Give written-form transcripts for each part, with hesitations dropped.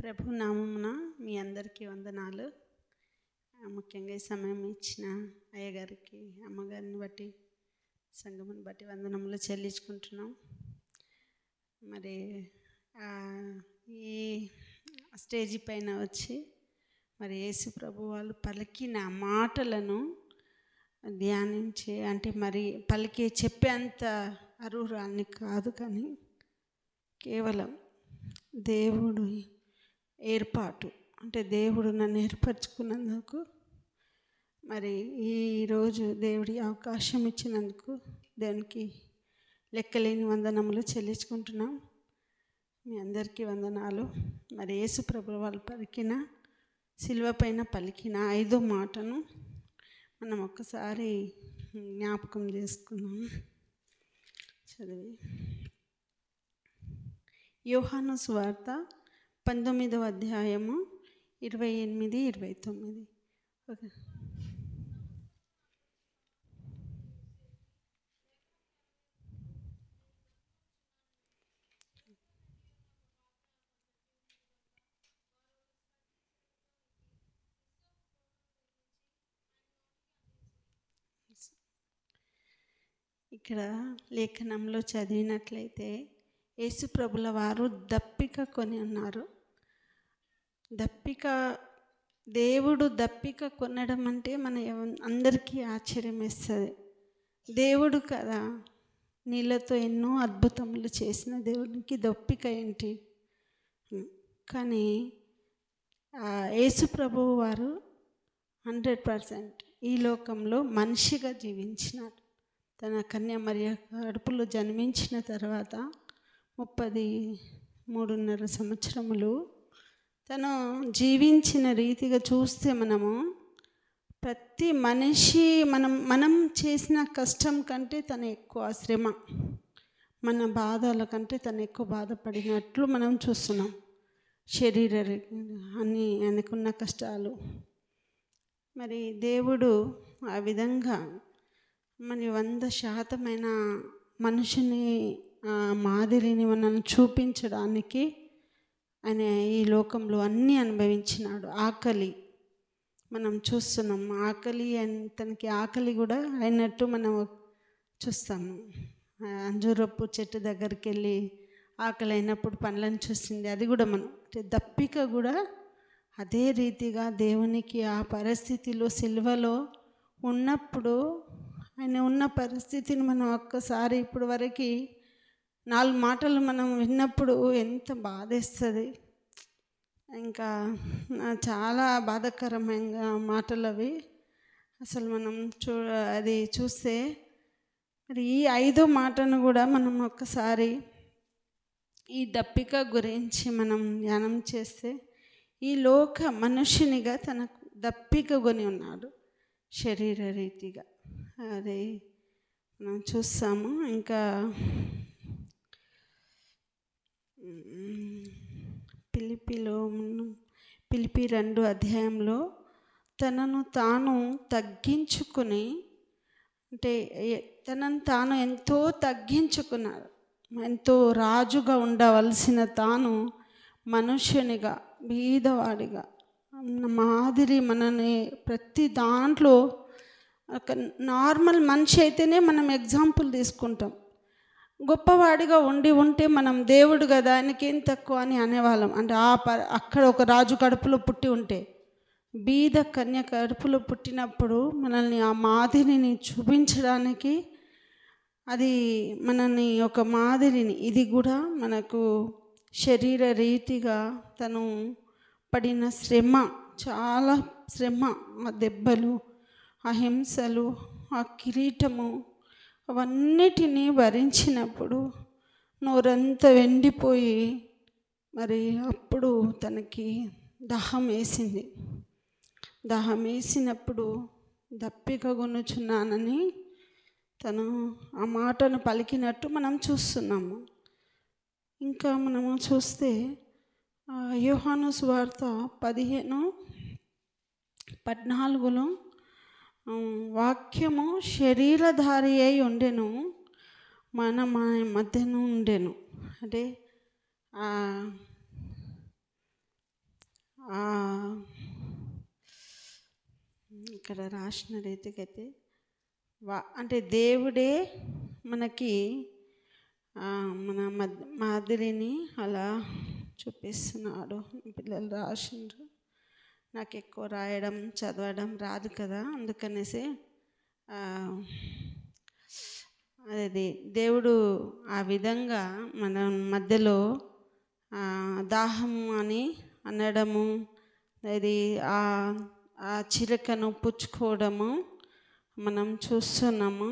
ప్రభు నామమున మీ అందరికీ వందనాలు. ముఖ్యంగా ఈ సమయం ఇచ్చిన అయ్యగారికి, అమ్మగారిని బట్టి, సంఘముని బట్టి వందనములు చెల్లించుకుంటున్నాం. మరి ఈ స్టేజీ పైన వచ్చి మరి యేసు ప్రభు వాళ్ళు పలికిన మాటలను ధ్యానించి, అంటే మరి పలికి చెప్పేంత అర్హురాల్ని కాదు, కానీ కేవలం దేవుడు ఏర్పాటు, అంటే దేవుడు నన్ను ఏర్పరచుకున్నందుకు, మరి ఈరోజు దేవుడి అవకాశం ఇచ్చినందుకు దేవునికి లెక్కలేని వందనములు చెల్లించుకుంటున్నాం. మీ అందరికీ వందనాలు. మరి యేసు ప్రభు వాళ్ళు పలికిన, సిలువ పైన పలికిన 5వ మాటను మనం ఒక్కసారి జ్ఞాపకం చేసుకున్నాం. చదివి యోహాను సువార్త 19వ అధ్యాయము 28, 29. ఇక్కడ లేఖనంలో చదివినట్లయితే యేసు ప్రభుల వారు దప్పిక కొని ఉన్నారు. దేవుడు దప్పిక కొనడం అంటే మన అందరికీ ఆశ్చర్యం వేస్తుంది. దేవుడు కదా, నీళ్ళతో ఎన్నో అద్భుతములు చేసిన దేవునికి దప్పిక ఏంటి? కానీ యేసు ప్రభువు వారు 100% ఈ లోకంలో మనిషిగా జీవించినారు. తన కన్య మరియ కడుపులో జన్మించిన తర్వాత 33.5 సంవత్సరములు తను జీవించిన రీతిగా చూస్తే మనము ప్రతి మనిషి మనం చేసిన కష్టం కంటే తను ఎక్కువ శ్రమ, మన బాధల కంటే తను ఎక్కువ బాధపడినట్లు మనం చూస్తున్నాం. శరీర అన్ని అనుకున్న కష్టాలు. మరి దేవుడు ఆ విధంగా మరి 100% మనిషిని మాదిరిని మనల్ని చూపించడానికి ఆయన ఈ లోకంలో అన్నీ అనుభవించినాడు. ఆకలి మనం చూస్తున్నాం, ఆకలి తనకి ఆకలి కూడా అయినట్టు మనం చూస్తాము. అంజూరపు చెట్టు దగ్గరికి వెళ్ళి ఆకలి అయినప్పుడు పండ్లను చూసింది, అది కూడా మనం అంటే దప్పిక కూడా అదే రీతిగా దేవునికి ఆ పరిస్థితిలో సిలువలో ఉన్నప్పుడు ఆయన ఉన్న పరిస్థితిని మనం ఒక్కసారి ఇప్పుడు వరకు 4 మాటలు మనం విన్నప్పుడు ఎంత బాధేస్తుంది. ఇంకా చాలా బాధాకరమైన మాటలు అవి. అసలు మనం అది చూస్తే మరి ఈ 5వ మాటను కూడా మనం ఒక్కసారి ఈ దప్పిక గురించి మనం ధ్యానం చేస్తే, ఈ లోక మనుషునిగా తనకు దప్పిక కొని ఉన్నాడు శరీర రీతిగా. అది మనం చూస్తాము. ఇంకా ఫిలిప్పీ 2 అధ్యాయంలో తనను తాను తగ్గించుకుని, అంటే తనను తాను ఎంతో తగ్గించుకున్నాడు. ఎంతో రాజుగా ఉండవలసిన తాను మనుష్యునిగా, బీదవాడిగా మాదిరి మనని ప్రతి దాంట్లో ఒక నార్మల్ మనిషి అయితేనే మనం ఎగ్జాంపుల్ తీసుకుంటాం. గొప్పవాడిగా ఉంటే మనం దేవుడు కదా, ఆయనకేం తక్కువ అని అనేవాళ్ళం. అంటే అక్కడ ఒక రాజు కడుపులో పుట్టి ఉంటే, బీద కన్య కడుపులో పుట్టినప్పుడు మనల్ని ఆ మాదిరిని చూపించడానికి, అది మనల్ని ఒక మాదిరిని, ఇది కూడా మనకు శరీర రీతిగా తను పడిన శ్రమ, చాలా శ్రమ, ఆ దెబ్బలు, ఆ హింసలు, ఆ కిరీటము, అవన్నిటినీ భరించినప్పుడు నోరంతా వెండిపోయి, మరి అప్పుడు తనకి దాహం వేసింది. దాహం వేసినప్పుడు దప్పిక కొనుచున్నానని తను ఆ మాటను పలికినట్టు మనం చూస్తున్నాము. ఇంకా మనము చూస్తే యోహాను సువార్త 15:14 వాక్యము శరీరధారి అయి ఉండెను, మన మధ్యను ఉండెను. అంటే ఇక్కడ రాసిన రీతికైతే అంటే దేవుడే మనకి మన మాదిరిని అలా చూపిస్తున్నాడు. పిల్లలు రాసిండ్రు. నాకు ఎక్కువ రాయడం చదవడం రాదు కదా, అందుకనేసి అది దేవుడు ఆ విధంగా మన మధ్యలో దాహము అని అనడము, అది ఆ చిలకను పుచ్చుకోవడము మనం చూస్తున్నాము.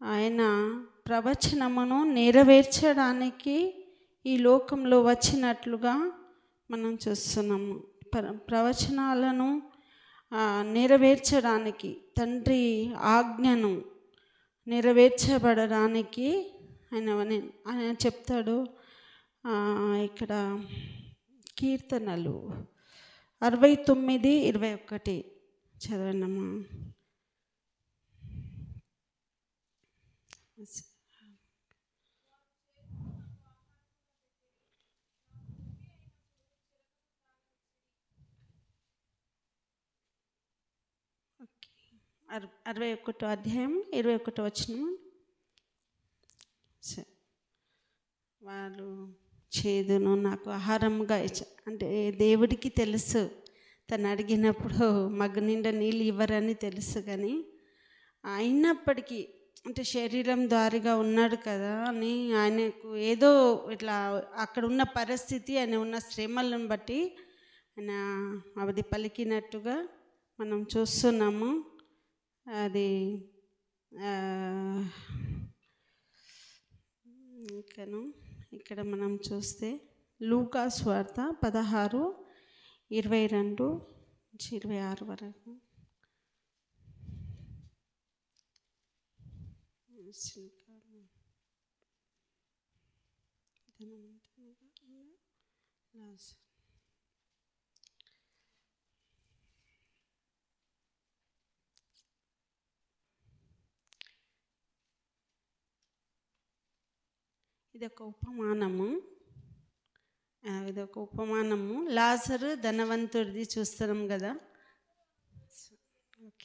ఆయన ప్రవచనమును నెరవేర్చడానికి ఈ లోకంలో వచ్చినట్లుగా మనం చూస్తున్నాము. ప్రవచనాలను నెరవేర్చడానికి, తండ్రి ఆజ్ఞను నెరవేర్చబడడానికి ఆయన చెప్తాడు. ఇక్కడ కీర్తనలు 69:21 చదవండమ్మా. ఓకే, 61వ అధ్యాయం 21వ వచనం. వాళ్ళు చేదును నాకు ఆహారంగా అంటే దేవుడికి తెలుసు, తను అడిగినప్పుడు మగ్గు నిండా నీళ్ళు ఇవ్వరని తెలుసు. కానీ అయినప్పటికీ అంటే శరీరం దారిగా ఉన్నాడు కదా అని ఆయనకు ఏదో ఇట్లా అక్కడ ఉన్న పరిస్థితి, ఆయన ఉన్న శ్రమలను బట్టి ఆయన అది పలికినట్టుగా మనం చూస్తున్నాము. అది ఇంకను ఇక్కడ మనం చూస్తే లూకా సువార్త 16:22-26 వరకు. ఇదొక ఉపమానము. లాజరు ధనవంతుడిది చూస్తున్నాం కదా. ఓకే,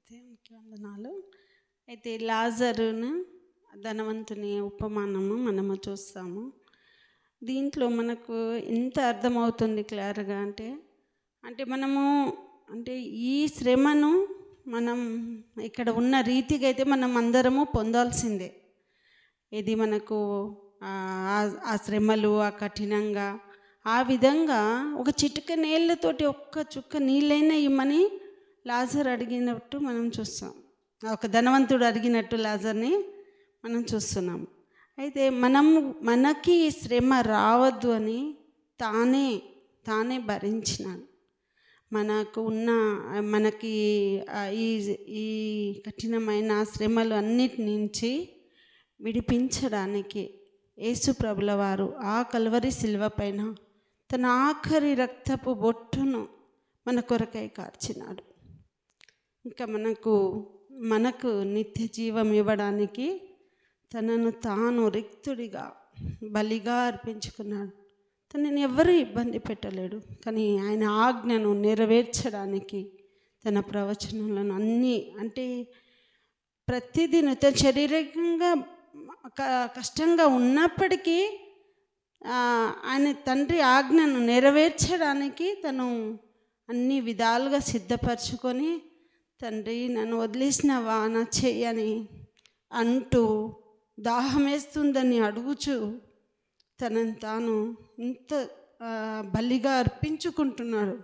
దేవునికి వందనాలు. అయితే లాజరును ధనవంతుని ఉపమానము మనము చూస్తాము. దీంట్లో మనకు ఎంత అర్థమవుతుంది క్లియర్గా అంటే మనము అంటే ఈ శ్రమను మనం ఇక్కడ ఉన్న రీతిగా అయితే మనం అందరము పొందాల్సిందే. ఇది మనకు ఆ శ్రమలు ఆ కఠినంగా ఆ విధంగా ఒక చిటిక నీళ్ళతోటి ఒక్క చుక్క నీళ్ళైనా ఇమ్మని లాజర్ అడిగినట్టు మనం చూస్తాం. ఒక ధనవంతుడు అడిగినట్టు లాజర్ని మనం చూస్తున్నాం. అయితే మనకి శ్రమ రావద్దు అని తానే భరించినాడు. మనకి ఈ కఠినమైన శ్రమలు అన్నిటి నుంచి విడిపించడానికి యేసు ప్రభుల వారు ఆ కల్వరి శిలువ పైన తన ఆఖరి రక్తపు బొట్టును మన కొరకై కార్చినాడు. ఇంకా మనకు నిత్య జీవం ఇవ్వడానికి తనను తాను రిక్తుడిగా బలిగా అర్పించుకున్నాడు. తనని ఎవరు ఇబ్బంది పెట్టలేడు. కానీ ఆయన ఆజ్ఞను నెరవేర్చడానికి తన ప్రవచనాలను అన్నీ అంటే ప్రతిదిన తను శారీరకంగా కష్టంగా ఉన్నప్పటికీ ఆయన తండ్రి ఆజ్ఞను నెరవేర్చడానికి తను అన్ని విధాలుగా సిద్ధపరచుకొని, తండ్రి నన్ను వదిలేసినవా నా చెయ్యని అంటూ, దాహం వేస్తుందని అడుగుచు తనను తాను ఇంత బలిగా అర్పించుకుంటున్నాడు.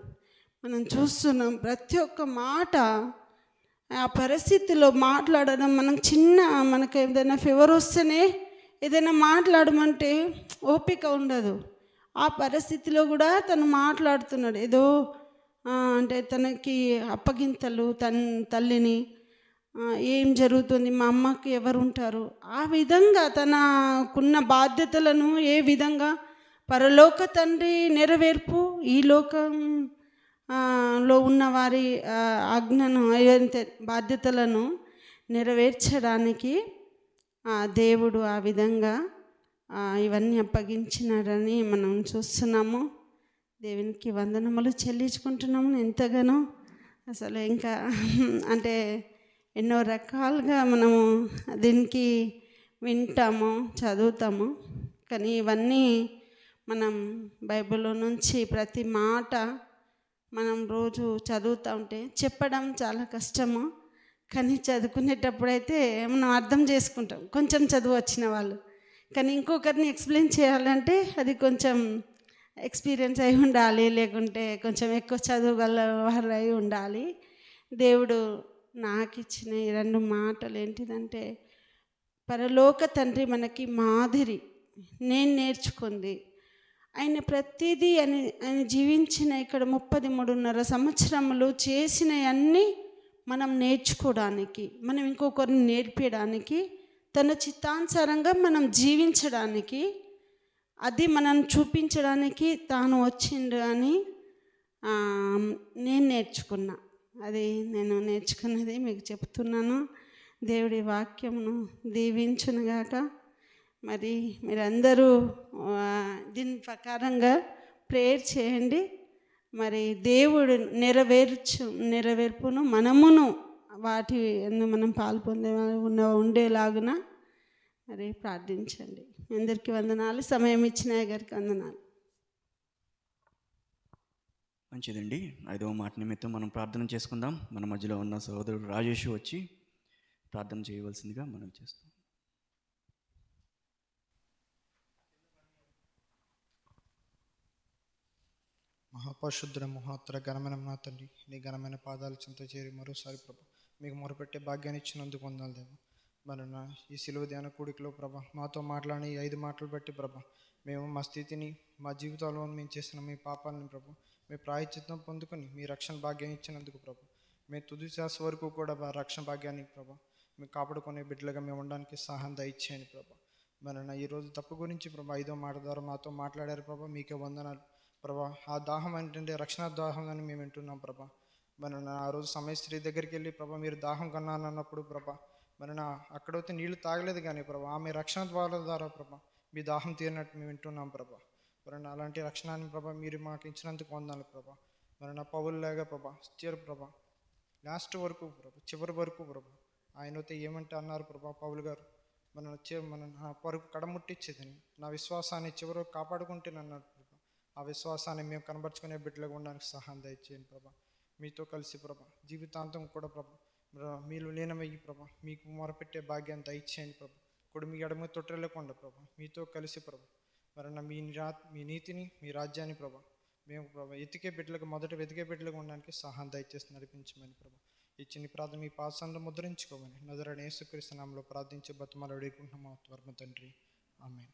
మనం చూస్తున్నాం ప్రతి ఒక్క మాట ఆ పరిస్థితిలో మాట్లాడడం. మనకు ఏదైనా ఫీవర్ వస్తేనే ఏదైనా మాట్లాడమంటే ఓపిక ఉండదు. ఆ పరిస్థితిలో కూడా తను మాట్లాడుతున్నాడు. ఏదో అంటే తనకి అప్పగింతలు, తల్లిని ఏం జరుగుతుంది, మా అమ్మకి ఎవరు ఉంటారు, ఆ విధంగా తనకున్న బాధ్యతలను ఏ విధంగా పరలోక తండ్రి నెరవేర్పు, ఈ లోకం లో ఉన్న వారి ఆజ్ఞను బాధ్యతలను నెరవేర్చడానికి దేవుడు ఆ విధంగా ఇవన్నీ అప్పగించినాడని మనం చూస్తున్నాము. దేవునికి వందనములు చెల్లించుకుంటున్నాము ఎంతగానో. అసలు ఇంకా అంటే ఎన్నో రకాలుగా మనము దీనికి వింటాము, చదువుతాము. కానీ ఇవన్నీ మనం బైబిల్లో నుంచి ప్రతి మాట మనం రోజు చదువుతూ ఉంటే చెప్పడం చాలా కష్టము. కానీ చదువుకునేటప్పుడైతే మనం అర్థం చేసుకుంటాం, కొంచెం చదువు వచ్చిన వాళ్ళు. కానీ ఇంకొకరిని ఎక్స్ప్లెయిన్ చేయాలంటే అది కొంచెం ఎక్స్పీరియన్స్ అయి ఉండాలి, లేకుంటే కొంచెం ఎక్కువ చదువుగల వారు అయి ఉండాలి. దేవుడు నాకు ఇచ్చిన ఈ 2 మాటలు ఏంటిదంటే, పరలోక తండ్రి మనకి మాదిరి. నేను నేర్చుకుంది ఆయన ప్రతిదీ ఆయన జీవించిన ఇక్కడ 33.5 సంవత్సరములు చేసినవన్నీ మనం నేర్చుకోవడానికి, మనం ఇంకొకరిని నేర్పించడానికి, తన చిత్తానుసారంగా మనం జీవించడానికి, అది మనం చూపించడానికి తాను వచ్చిండు అని నేను నేర్చుకున్నా. అది నేను నేర్చుకున్నది మీకు చెప్తున్నాను. దేవుడి వాక్యమును దీవించునుగాక. మరి మీరందరూ దీని ప్రకారంగా ప్రేయర్ చేయండి. మరి దేవుడు నెరవేర్పును మనమును వాటి మనం పాల్పొందే ఉండేలాగున మరి ప్రార్థించండి. అందరికీ వందనాలు. సమయం ఇచ్చిన గారికి వందనాలు. మంచిదండి. 5వ మాట నిమిత్తం మనం ప్రార్థన చేసుకుందాం. మన మధ్యలో ఉన్న సహోదరుడు రాజేష్ వచ్చి ప్రార్థన చేయవలసిందిగా మనం చేస్తాం. మహాపరిశుద్ధుడ మహోత్తర ఘనమైన నా తండ్రి, నీ ఘనమైన పాదాలు చింత చేరి మరోసారి ప్రభా మీకు మొరపెట్టే భాగ్యాన్ని ఇచ్చినందుకు వందనాలు దేవా. మరి నా ఈ సిలువ ధ్యాన కూడికలో ప్రభా మాతో మాట్లాడిన ఈ 5 మాటలు బట్టి ప్రభా మేము మా స్థితిని, మా జీవితాల్లో మేము చేసిన మీ పాపాలని ప్రభా మీ ప్రాయశ్చిత్తం పొందుకొని మీ రక్షణ భాగ్యాన్ని ఇచ్చినందుకు ప్రభా మేము తుది శ్వాస వరకు కూడా రక్షణ భాగ్యాన్ని ప్రభా మేము కాపాడుకునే బిడ్డలుగా మేము ఉండడానికి సహాయం దయచేయండి ప్రభా. మరి నా ఈరోజు తప్పు గురించి ప్రభా 5వ మాట ద్వారా మాతో మాట్లాడారు ప్రభా, మీకే వందనాలు ప్రభా. ఆ దాహం ఏంటంటే రక్షణ దాహం అని మేము వింటున్నాం ప్రభా. మరి నా ఆ రోజు సమయస్త్రీ దగ్గరికి వెళ్ళి ప్రభా మీరు దాహం కన్నానన్నప్పుడు ప్రభా మరి నా అక్కడైతే నీళ్లు తాగలేదు కానీ ప్రభా ఆమె రక్షణ ద్వారా ప్రభా మీ దాహం తీరినట్టు మేము వింటున్నాం ప్రభా. మరి నా అలాంటి రక్షణాన్ని ప్రభా మీరు మాకు ఇచ్చినందుకు వందనాలు ప్రభా. మరి నా పౌలులాగా ప్రభా ప్రభా లాస్ట్ వరకు ప్రభా చివరి వరకు ప్రభా ఆయనతో ఏమంటే అన్నారు ప్రభా పౌలు గారు, మన నా పరుగు కడముట్టించేదని నా విశ్వాసాన్ని చివరి కాపాడుకుంటేనన్నారు ప్రభా. ఆ విశ్వాసాన్ని మేము కనబరుచుకునే బిడ్డలుగా ఉండడానికి సహాయం దయచేయండి ప్రభా. మీతో కలిసి ప్రభా జీవితాంతం కూడా ప్రభా మీరు లీనమయ్యి ప్రభా మీకు మొరపెట్టే భాగ్యాన్ని దయచేయండి ప్రభా. కుడి మీ ఎడమ తొట్టలేకుండా ప్రభా మీతో కలిసి ప్రభా మరి మీ నీతిని మీ రాజ్యాన్ని ప్రభా మేము ప్రభా మొదట వెతికే బిడ్డలుగా ఉండడానికి సహాయం దయచేసి నడిపించమని ప్రభా ఇచ్చిన ప్రార్థన మీ పాసంలో ముద్రించుకోమని నజరేయుడైన యేసుక్రీస్తు నామములో ప్రార్థించి బతిమాలి అడుగుకుంటున్నాము త్వరగా తండ్రి. ఆమేన్.